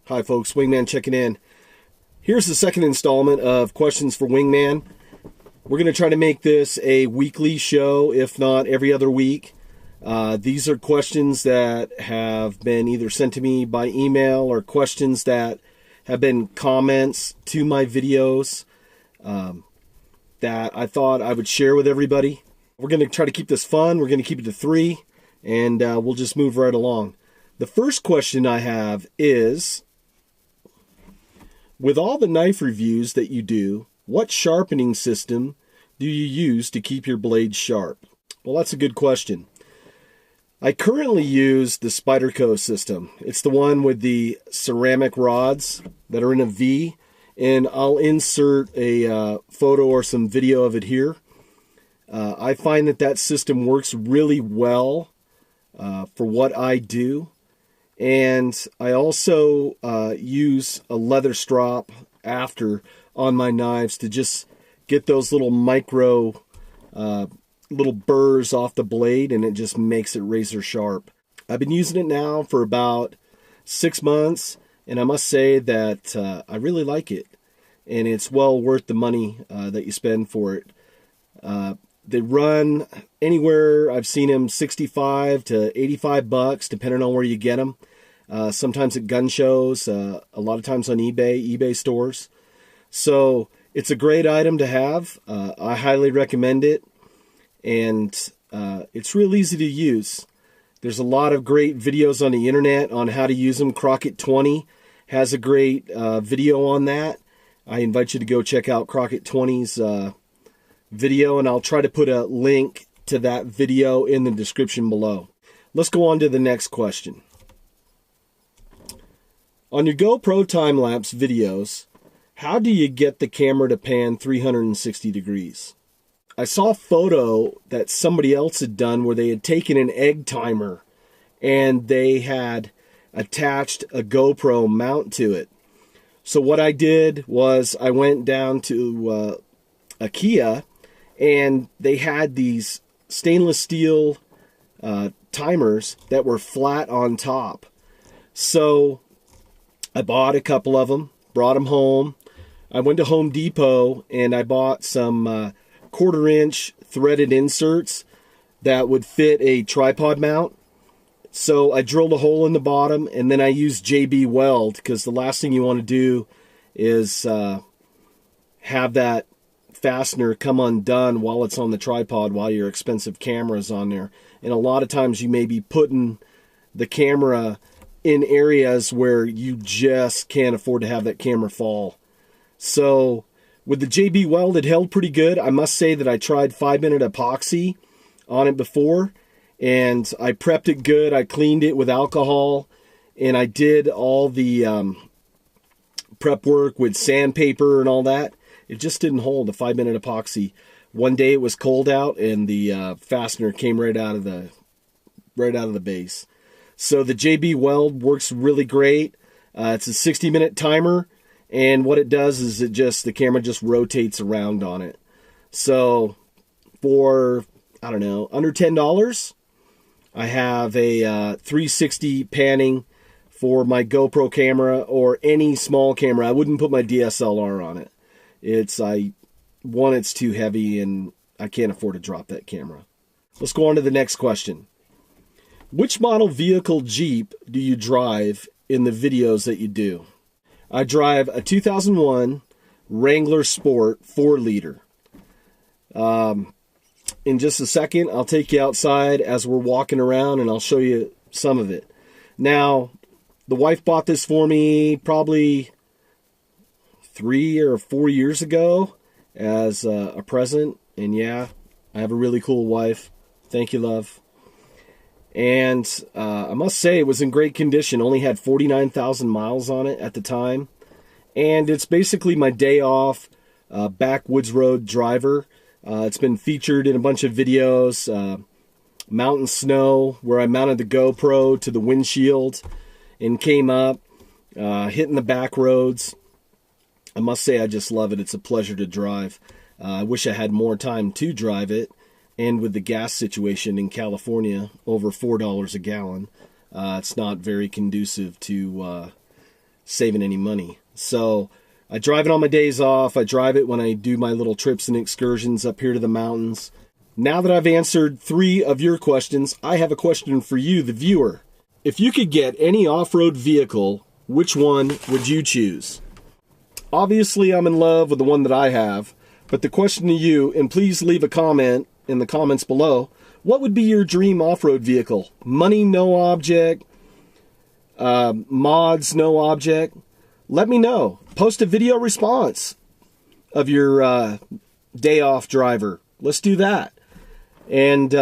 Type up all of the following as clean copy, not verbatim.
Hi folks, Wingman checking in. Here's the second installment of Questions for Wingman. We're going to try to make this a weekly show, if not every other week. These are questions that have been either sent to me by email or questions that have been comments to my videos that I thought I would share with everybody. We're going to try to keep this fun. We're going to keep it to 3, and we'll just move right along. The first question I have is, with all the knife reviews that you do, what sharpening system do you use to keep your blades sharp? Well, that's a good question. I currently use the Syderco system. It's the one with the ceramic rods that are in a V, and I'll insert a photo or some video of it here. I find that system works really well for what I do. And I also use a leather strop after on my knives to just get those little micro little burrs off the blade, and it just makes it razor sharp. I've been using it now for about 6 months, and I must say that I really like it, and it's well worth the money that you spend for it. They run anywhere, I've seen them $65 to $85, depending on where you get them. Sometimes at gun shows, a lot of times on eBay stores. So it's a great item to have. I highly recommend it. And it's real easy to use. There's a lot of great videos on the internet on how to use them. Crockett 20 has a great video on that. I invite you to go check out Crockett 20's video, and I'll try to put a link to that video in the description below. Let's go on to the next question. On your GoPro time-lapse videos, how do you get the camera to pan 360 degrees? I saw a photo that somebody else had done where they had taken an egg timer and they had attached a GoPro mount to it. So what I did was I went down to Ikea, and they had these stainless steel timers that were flat on top. So I bought a couple of them, brought them home. I went to Home Depot and I bought some 1/4-inch threaded inserts that would fit a tripod mount. So I drilled a hole in the bottom, and then I used JB Weld, because the last thing you want to do is have that fastener come undone while it's on the tripod while your expensive camera is on there. And a lot of times you may be putting the camera in areas where you just can't afford to have that camera fall. So with the JB Weld, it held pretty good. I must say that I tried 5-minute epoxy on it before, and I prepped it good. I cleaned it with alcohol, and I did all the prep work with sandpaper and all that. It just didn't hold the 5-minute epoxy. One day it was cold out, and the fastener came right out of the base. So the JB Weld works really great. It's a 60-minute timer, and what it does is the camera just rotates around on it. So for, I don't know, under $10, I have a 360 panning for my GoPro camera or any small camera. I wouldn't put my DSLR on it. It's too heavy, and I can't afford to drop that camera. Let's go on to the next question. Which model vehicle Jeep do you drive in the videos that you do? I drive a 2001 Wrangler Sport 4-liter. In just a second, I'll take you outside as we're walking around, and I'll show you some of it. Now, the wife bought this for me probably 3 or 4 years ago as a present. And yeah, I have a really cool wife. Thank you, love. And I must say it was in great condition. Only had 49,000 miles on it at the time. And it's basically my day off backwoods road driver. It's been featured in a bunch of videos. Mountain snow, where I mounted the GoPro to the windshield and came up, hitting the back roads. I must say I just love it. It's a pleasure to drive. I wish I had more time to drive it. And with the gas situation in California, over $4 a gallon, it's not very conducive to saving any money. So I drive it on my days off. I drive it when I do my little trips and excursions up here to the mountains. Now that I've answered 3 of your questions, I have a question for you, the viewer. If you could get any off-road vehicle, which one would you choose? Obviously, I'm in love with the one that I have, but the question to you, and please leave a comment in the comments below, what would be your dream off-road vehicle? Money, no object. Mods, no object. Let me know. Post a video response of your day off driver. Let's do that. And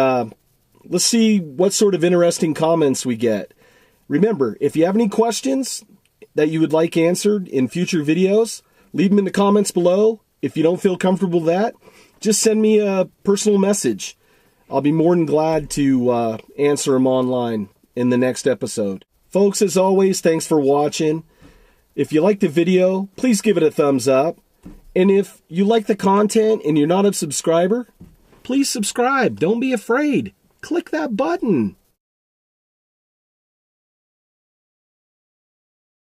let's see what sort of interesting comments we get. Remember, if you have any questions that you would like answered in future videos, leave them in the comments below. If you don't feel comfortable with that, just send me a personal message. I'll be more than glad to answer them online in the next episode. Folks, as always, thanks for watching. If you like the video, please give it a thumbs up. And if you like the content and you're not a subscriber, please subscribe. Don't be afraid. Click that button.